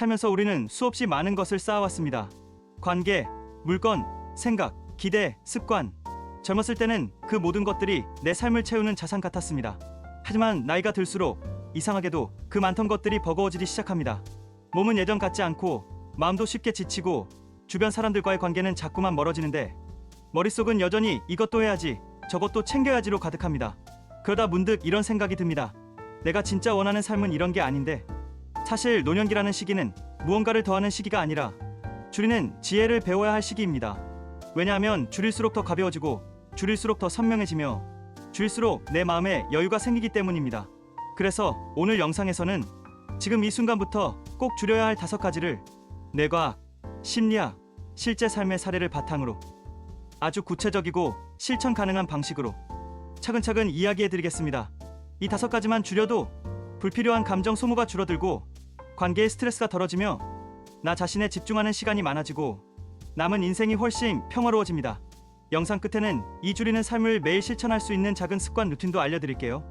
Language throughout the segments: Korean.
살면서 우리는 수없이 많은 것을 쌓아왔습니다. 관계, 물건, 생각, 기대, 습관. 젊었을 때는 그 모든 것들이 내 삶을 채우는 자산 같았습니다. 하지만 나이가 들수록 이상하게도 그 많던 것들이 버거워지기 시작합니다. 몸은 예전 같지 않고 마음도 쉽게 지치고 주변 사람들과의 관계는 자꾸만 멀어지는데 머릿속은 여전히 이것도 해야지 저것도 챙겨야지로 가득합니다. 그러다 문득 이런 생각이 듭니다. 내가 진짜 원하는 삶은 이런 게 아닌데. 사실 노년기라는 시기는 무언가를 더하는 시기가 아니라 줄이는 지혜를 배워야 할 시기입니다. 왜냐하면 줄일수록 더 가벼워지고 줄일수록 더 선명해지며 줄일수록 내 마음에 여유가 생기기 때문입니다. 그래서 오늘 영상에서는 지금 이 순간부터 꼭 줄여야 할 5가지를 뇌과학, 심리학, 실제 삶의 사례를 바탕으로 아주 구체적이고 실천 가능한 방식으로 차근차근 이야기해드리겠습니다. 이 5가지만 줄여도 불필요한 감정 소모가 줄어들고 관계의 스트레스가 덜어지며 나 자신에 집중하는 시간이 많아지고 남은 인생이 훨씬 평화로워집니다. 영상 끝에는 이 줄이는 삶을 매일 실천할 수 있는 작은 습관 루틴도 알려드릴게요.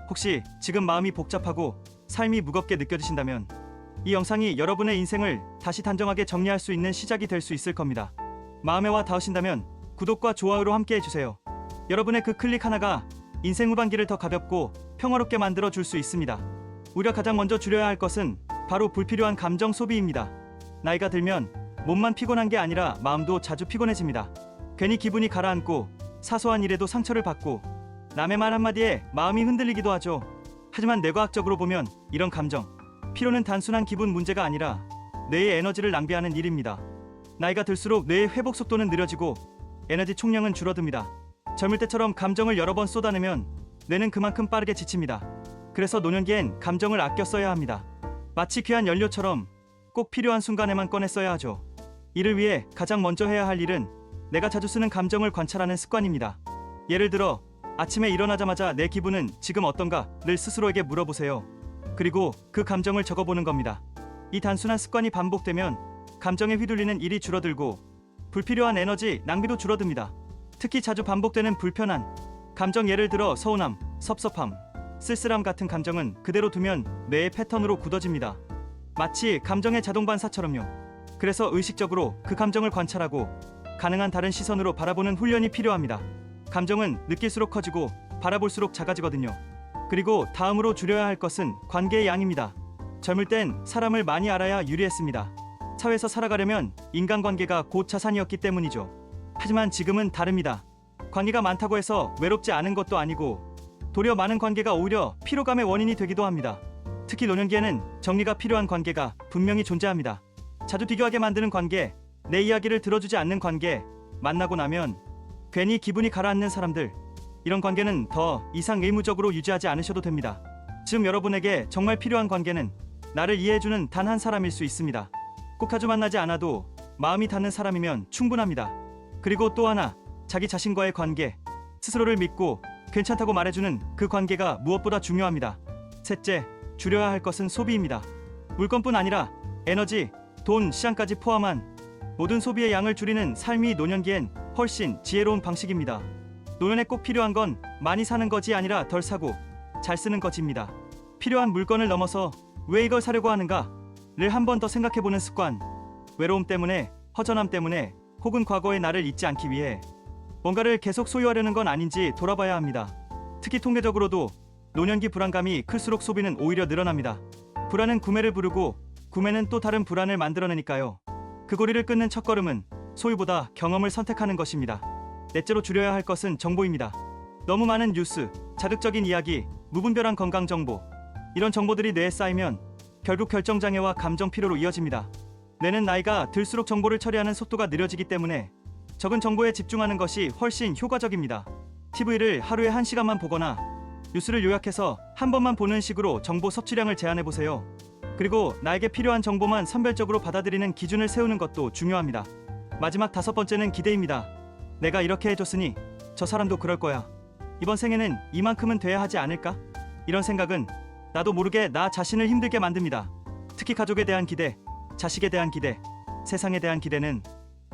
혹시 지금 마음이 복잡하고 삶이 무겁게 느껴지신다면 이 영상이 여러분의 인생을 다시 단정하게 정리할 수 있는 시작이 될 수 있을 겁니다. 마음에 와 닿으신다면 구독과 좋아요로 함께 해주세요. 여러분의 그 클릭 하나가 인생 후반기를 더 가볍고 평화롭게 만들어 줄 수 있습니다. 우리가 가장 먼저 줄여야 할 것은 바로 불필요한 감정 소비입니다. 나이가 들면 몸만 피곤한 게 아니라 마음도 자주 피곤해집니다. 괜히 기분이 가라앉고 사소한 일에도 상처를 받고 남의 말 한마디에 마음이 흔들리기도 하죠. 하지만 뇌과학적으로 보면 이런 감정, 피로는 단순한 기분 문제가 아니라 뇌의 에너지를 낭비하는 일입니다. 나이가 들수록 뇌의 회복 속도는 느려지고 에너지 총량은 줄어듭니다. 젊을 때처럼 감정을 여러 번 쏟아내면 뇌는 그만큼 빠르게 지칩니다. 그래서 노년기엔 감정을 아껴 써야 합니다. 마치 귀한 연료처럼 꼭 필요한 순간에만 꺼내 써야 하죠. 이를 위해 가장 먼저 해야 할 일은 내가 자주 쓰는 감정을 관찰하는 습관입니다. 예를 들어 아침에 일어나자마자 내 기분은 지금 어떤가를 스스로에게 물어보세요. 그리고 그 감정을 적어보는 겁니다. 이 단순한 습관이 반복되면 감정에 휘둘리는 일이 줄어들고 불필요한 에너지 낭비도 줄어듭니다. 특히 자주 반복되는 불편한 감정, 예를 들어 서운함, 섭섭함, 쓸쓸함 같은 감정은 그대로 두면 뇌의 패턴으로 굳어집니다. 마치 감정의 자동 반사처럼요. 그래서 의식적으로 그 감정을 관찰하고 가능한 다른 시선으로 바라보는 훈련이 필요합니다. 감정은 느낄수록 커지고 바라볼수록 작아지거든요. 그리고 다음으로 줄여야 할 것은 관계의 양입니다. 젊을 땐 사람을 많이 알아야 유리했습니다. 사회에서 살아가려면 인간관계가 곧 자산이었기 때문이죠. 하지만 지금은 다릅니다. 관계가 많다고 해서 외롭지 않은 것도 아니고 도리어 많은 관계가 오히려 피로감의 원인이 되기도 합니다. 특히 노년기에는 정리가 필요한 관계가 분명히 존재합니다. 자주 비교하게 만드는 관계, 내 이야기를 들어주지 않는 관계, 만나고 나면 괜히 기분이 가라앉는 사람들, 이런 관계는 더 이상 의무적으로 유지하지 않으셔도 됩니다. 지금 여러분에게 정말 필요한 관계는 나를 이해해주는 단 한 사람일 수 있습니다. 꼭 자주 만나지 않아도 마음이 닿는 사람이면 충분합니다. 그리고 또 하나, 자기 자신과의 관계, 스스로를 믿고 괜찮다고 말해주는 그 관계가 무엇보다 중요합니다. 셋째, 줄여야 할 것은 소비입니다. 물건뿐 아니라 에너지, 돈, 시간까지 포함한 모든 소비의 양을 줄이는 삶이 노년기엔 훨씬 지혜로운 방식입니다. 노년에 꼭 필요한 건 많이 사는 것이 아니라 덜 사고 잘 쓰는 것입니다. 필요한 물건을 넘어서 왜 이걸 사려고 하는가를 한 번 더 생각해보는 습관. 외로움 때문에, 허전함 때문에, 혹은 과거의 나를 잊지 않기 위해 뭔가를 계속 소유하려는 건 아닌지 돌아봐야 합니다. 특히 통계적으로도 노년기 불안감이 클수록 소비는 오히려 늘어납니다. 불안은 구매를 부르고 구매는 또 다른 불안을 만들어내니까요. 그 고리를 끊는 첫걸음은 소유보다 경험을 선택하는 것입니다. 넷째로 줄여야 할 것은 정보입니다. 너무 많은 뉴스, 자극적인 이야기, 무분별한 건강 정보, 이런 정보들이 뇌에 쌓이면 결국 결정장애와 감정 피로로 이어집니다. 뇌는 나이가 들수록 정보를 처리하는 속도가 느려지기 때문에 적은 정보에 집중하는 것이 훨씬 효과적입니다. TV를 하루에 1시간만 보거나 뉴스를 요약해서 한 번만 보는 식으로 정보 섭취량을 제한해보세요. 그리고 나에게 필요한 정보만 선별적으로 받아들이는 기준을 세우는 것도 중요합니다. 마지막 5번째는 기대입니다. 내가 이렇게 해줬으니 저 사람도 그럴 거야. 이번 생에는 이만큼은 돼야 하지 않을까? 이런 생각은 나도 모르게 나 자신을 힘들게 만듭니다. 특히 가족에 대한 기대, 자식에 대한 기대, 세상에 대한 기대는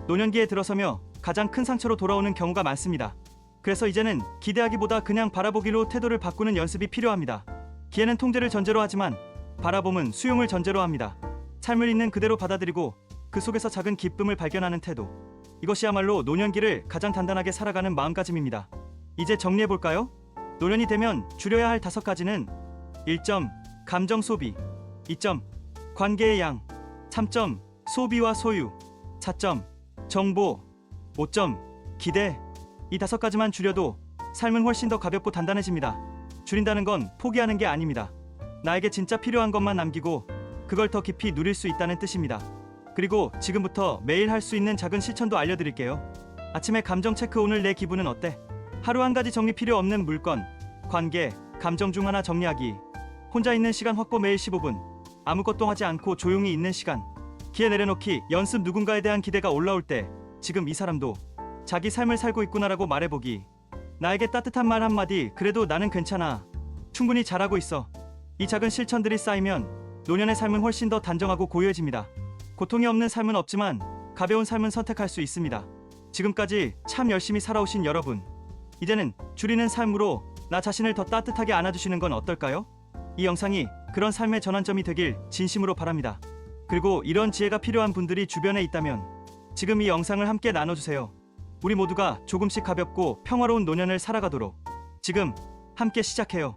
노년기에 들어서며 가장 큰 상처로 돌아오는 경우가 많습니다. 그래서 이제는 기대하기보다 그냥 바라보기로 태도를 바꾸는 연습이 필요합니다. 기회는 통제를 전제로 하지만 바라봄은 수용을 전제로 합니다. 삶을 있는 그대로 받아들이고 그 속에서 작은 기쁨을 발견하는 태도. 이것이야말로 노년기를 가장 단단하게 살아가는 마음가짐입니다. 이제 정리해볼까요? 노년이 되면 줄여야 할 5가지는 1점 감정 소비, 2점 관계의 양, 3점 소비와 소유, 4점 정보, 5점 기대. 이 5가지만 줄여도 삶은 훨씬 더 가볍고 단단해집니다. 줄인다는 건 포기하는 게 아닙니다. 나에게 진짜 필요한 것만 남기고 그걸 더 깊이 누릴 수 있다는 뜻입니다. 그리고 지금부터 매일 할 수 있는 작은 실천도 알려드릴게요. 아침에 감정 체크. 오늘 내 기분은 어때? 하루 한 가지. 정리. 필요 없는 물건, 관계, 감정 중 하나 정리하기. 혼자 있는 시간 확보. 매일 15분 아무것도 하지 않고 조용히 있는 시간. 기에 내려놓기 연습. 누군가에 대한 기대가 올라올 때 지금 이 사람도 자기 삶을 살고 있구나라고 말해보기. 나에게 따뜻한 말 한마디. 그래도 나는 괜찮아. 충분히 잘하고 있어. 이 작은 실천들이 쌓이면 노년의 삶은 훨씬 더 단정하고 고요해집니다. 고통이 없는 삶은 없지만 가벼운 삶은 선택할 수 있습니다. 지금까지 참 열심히 살아오신 여러분, 이제는 줄이는 삶으로 나 자신을 더 따뜻하게 안아주시는 건 어떨까요? 이 영상이 그런 삶의 전환점이 되길 진심으로 바랍니다. 그리고 이런 지혜가 필요한 분들이 주변에 있다면 지금 이 영상을 함께 나눠주세요. 우리 모두가 조금씩 가볍고 평화로운 노년을 살아가도록 지금 함께 시작해요.